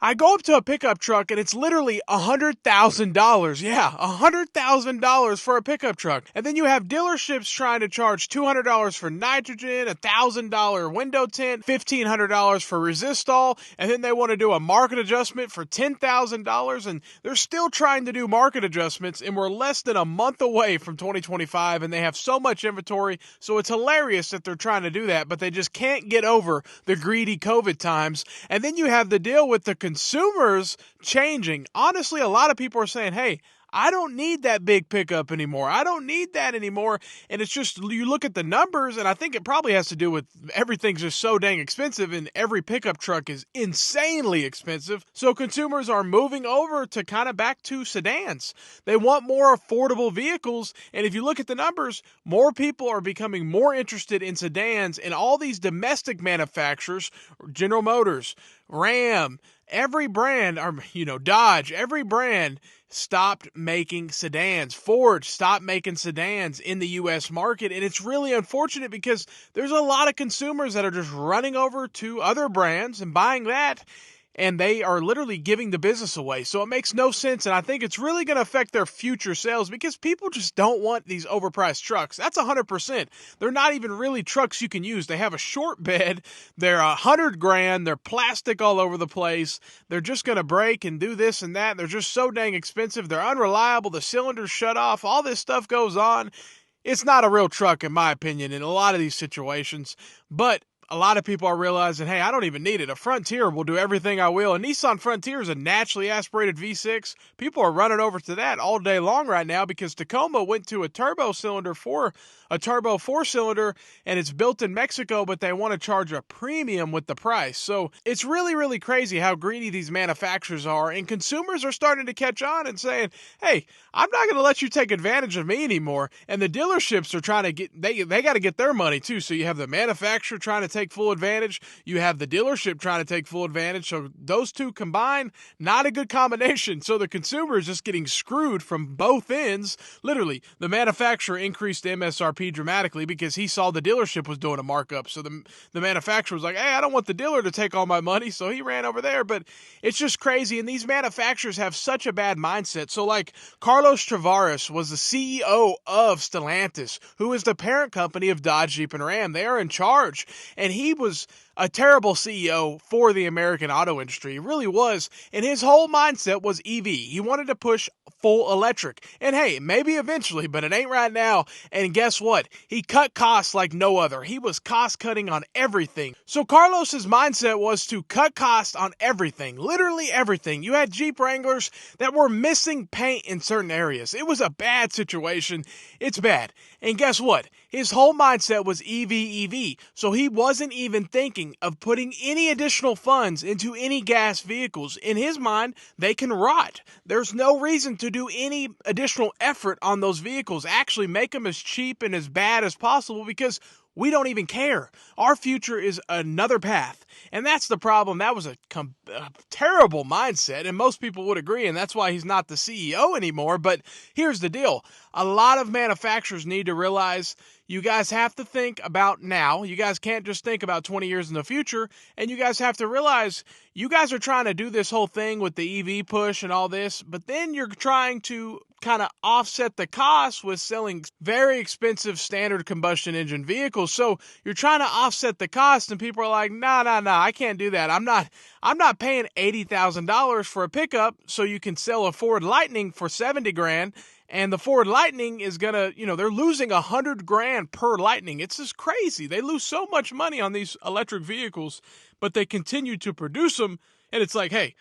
I go up to a pickup truck and it's literally $100,000. Yeah, $100,000 for a pickup truck. And then you have dealerships trying to charge $200 for nitrogen, $1,000 window tint, $1,500 for resistol, and then they want to do a market adjustment for $10,000. And they're still trying to do market adjustments, and we're less than a month away from 2025, and they have so much inventory. So it's hilarious that they're trying to do that, but they just can't get over the greedy COVID times. And then you have the deal with the consumers changing. Honestly, a lot of people are saying, hey, I don't need that big pickup anymore. I don't need that anymore. And it's just, you look at the numbers, and I think it probably has to do with everything's just so dang expensive, and every pickup truck is insanely expensive. So consumers are moving over to kind of back to sedans. They want more affordable vehicles. And if you look at the numbers, more people are becoming more interested in sedans, and all these domestic manufacturers, General Motors, Ram, every brand, or Dodge, every brand stopped making sedans. Ford stopped making sedans in the U.S. market, and it's really unfortunate because there's a lot of consumers that are just running over to other brands and buying that, and they are literally giving the business away. So it makes no sense, and I think it's really going to affect their future sales because people just don't want these overpriced trucks. That's 100%. They're not even really trucks you can use. They have a short bed. They're $100,000. They're plastic all over the place. They're just going to break and do this and that. They're just so dang expensive. They're unreliable. The cylinders shut off. All this stuff goes on. It's not a real truck, in my opinion, in a lot of these situations. But a lot of people are realizing, hey, I don't even need it. A Frontier will do everything I will. A Nissan Frontier is a naturally aspirated V6. People are running over to that all day long right now because Tacoma went to a turbo four-cylinder, and it's built in Mexico, but they want to charge a premium with the price. So it's really, really crazy how greedy these manufacturers are, and consumers are starting to catch on and saying, hey, I'm not going to let you take advantage of me anymore. And the dealerships are trying to they got to get their money too. So you have the manufacturer trying to take full advantage. You have the dealership trying to take full advantage. So those two combined, not a good combination. So the consumer is just getting screwed from both ends. Literally, the manufacturer increased the MSRP dramatically because he saw the dealership was doing a markup. So the manufacturer was like, hey, I don't want the dealer to take all my money. So he ran over there. But it's just crazy. And these manufacturers have such a bad mindset. So like Carlos Tavares was the CEO of Stellantis, who is the parent company of Dodge, Jeep, and Ram. They are in charge. And he was a terrible CEO for the American auto industry. He really was. And his whole mindset was EV. He wanted to push full electric. And hey, maybe eventually, but it ain't right now. And guess what? He cut costs like no other. He was cost cutting on everything. So Carlos's mindset was to cut costs on everything, literally everything. You had Jeep Wranglers that were missing paint in certain areas. It was a bad situation. It's bad. And guess what? His whole mindset was EV. So he wasn't even thinking of putting any additional funds into any gas vehicles. In his mind, they can rot. There's no reason to do any additional effort on those vehicles. Actually, make them as cheap and as bad as possible because we don't even care. Our future is another path. And that's the problem. That was a terrible mindset, and most people would agree, and that's why he's not the CEO anymore. But here's the deal. A lot of manufacturers need to realize you guys have to think about now. You guys can't just think about 20 years in the future, and you guys have to realize you guys are trying to do this whole thing with the EV push and all this, but then you're trying to kind of offset the cost with selling very expensive standard combustion engine vehicles. So you're trying to offset the cost, and people are like, nah, I can't do that. I'm not paying $80,000 for a pickup so you can sell a Ford Lightning for $70,000. And the Ford Lightning is gonna, they're losing $100,000 per Lightning. It's just crazy. They lose so much money on these electric vehicles, but they continue to produce them. And it's like, hey,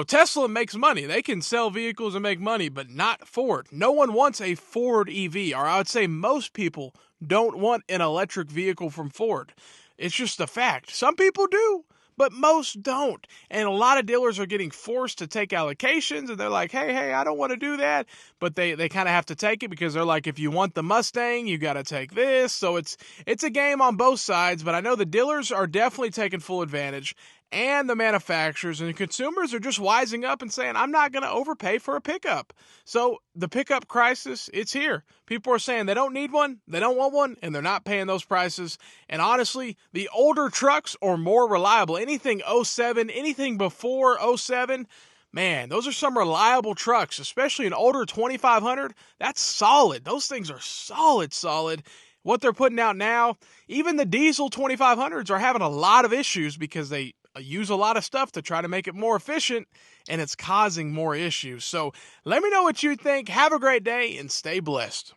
Tesla makes money. They can sell vehicles and make money, but not Ford. No one wants a Ford EV, or I would say most people don't want an electric vehicle from Ford. It's just a fact. Some people do, but most don't. And a lot of dealers are getting forced to take allocations, and they're like, hey, I don't want to do that. But they kind of have to take it because they're like, if you want the Mustang, you got to take this. So it's a game on both sides, but I know the dealers are definitely taking full advantage. and the manufacturers and the consumers are just wising up and saying, I'm not going to overpay for a pickup. So the pickup crisis, it's here. People are saying they don't need one, they don't want one, and they're not paying those prices. And honestly, the older trucks are more reliable. Anything '07, anything before '07, man, those are some reliable trucks, especially an older 2500. That's solid. Those things are solid, solid. What they're putting out now, even the diesel 2500s are having a lot of issues because they use a lot of stuff to try to make it more efficient, and it's causing more issues. So let me know what you think. Have a great day and stay blessed.